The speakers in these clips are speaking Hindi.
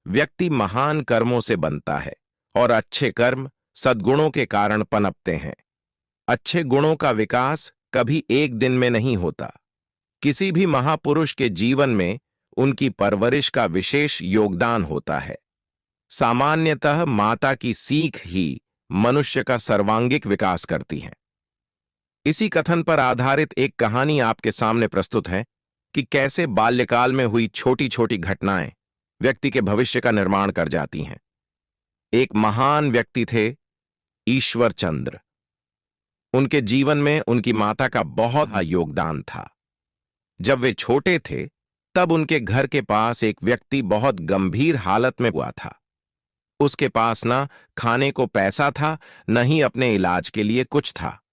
व्यक्ति महान कर्मों से बनता है और अच्छे कर्म सद्गुणों के कारण पनपते हैं। अच्छे गुणों का विकास कभी एक दिन में नहीं होता। किसी भी महापुरुष के जीवन में उनकी परवरिश का विशेष योगदान होता है। सामान्यतः माता की सीख ही मनुष्य का सर्वांगीण विकास करती है। इसी कथन पर आधारित एक कहानी आपके सामने प्रस्तुत है कि कैसे बाल्यकाल में हुई छोटी छोटी घटनाएं व्यक्ति के भविष्य का निर्माण कर जाती हैं। एक महान व्यक्ति थे ईश्वर चंद्र। उनके जीवन में उनकी माता का बहुत योगदान था। जब वे छोटे थे तब उनके घर के पास एक व्यक्ति बहुत गंभीर हालत में हुआ था। उसके पास ना खाने को पैसा था, न ही अपने इलाज के लिए कुछ था।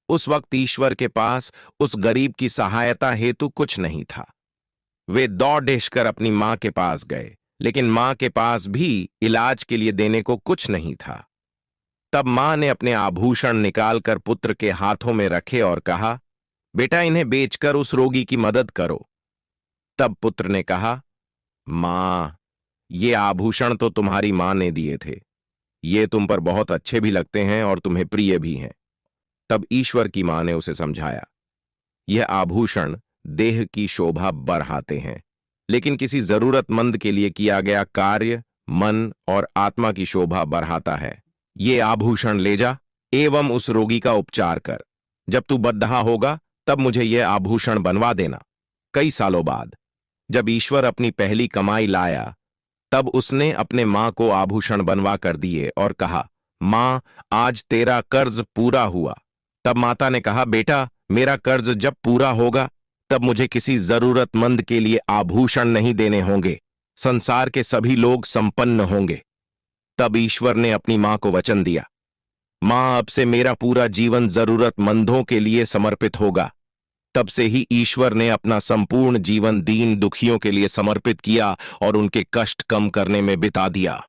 उस वक्त ईश्वर के पास उस गरीब की सहायता हेतु कुछ नहीं था। वे दौड़-दौड़ अपनी मां के पास गए, लेकिन मां के पास भी इलाज के लिए देने को कुछ नहीं था। तब मां ने अपने आभूषण निकालकर पुत्र के हाथों में रखे और कहा, बेटा इन्हें बेचकर उस रोगी की मदद करो। तब पुत्र ने कहा, मां, ये आभूषण तो तुम्हारी मां ने दिए थे। ये तुम पर बहुत अच्छे भी लगते हैं और तुम्हें प्रिय भी हैं। तब ईश्वर की मां ने उसे समझाया, यह आभूषण देह की शोभा बढ़ाते हैं, लेकिन किसी जरूरतमंद के लिए किया गया कार्य मन और आत्मा की शोभा बढ़ाता है। ये आभूषण ले जा एवं उस रोगी का उपचार कर। जब तू बद्दहा होगा तब मुझे यह आभूषण बनवा देना। कई सालों बाद जब ईश्वर अपनी पहली कमाई लाया तब उसने अपने मां को आभूषण बनवा कर दिए और कहा, मां, आज तेरा कर्ज पूरा हुआ। तब माता ने कहा, बेटा, मेरा कर्ज जब पूरा होगा तब मुझे किसी जरूरतमंद के लिए आभूषण नहीं देने होंगे। संसार के सभी लोग संपन्न होंगे। तब ईश्वर ने अपनी मां को वचन दिया, मां, अब से मेरा पूरा जीवन जरूरतमंदों के लिए समर्पित होगा। तब से ही ईश्वर ने अपना संपूर्ण जीवन दीन दुखियों के लिए समर्पित किया और उनके कष्ट कम करने में बिता दिया।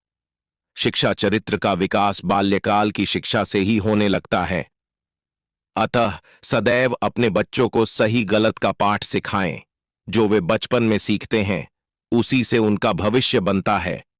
शिक्षा चरित्र का विकास बाल्यकाल की शिक्षा से ही होने लगता है। अतः सदैव अपने बच्चों को सही गलत का पाठ सिखाएं। जो वे बचपन में सीखते हैं उसी से उनका भविष्य बनता है।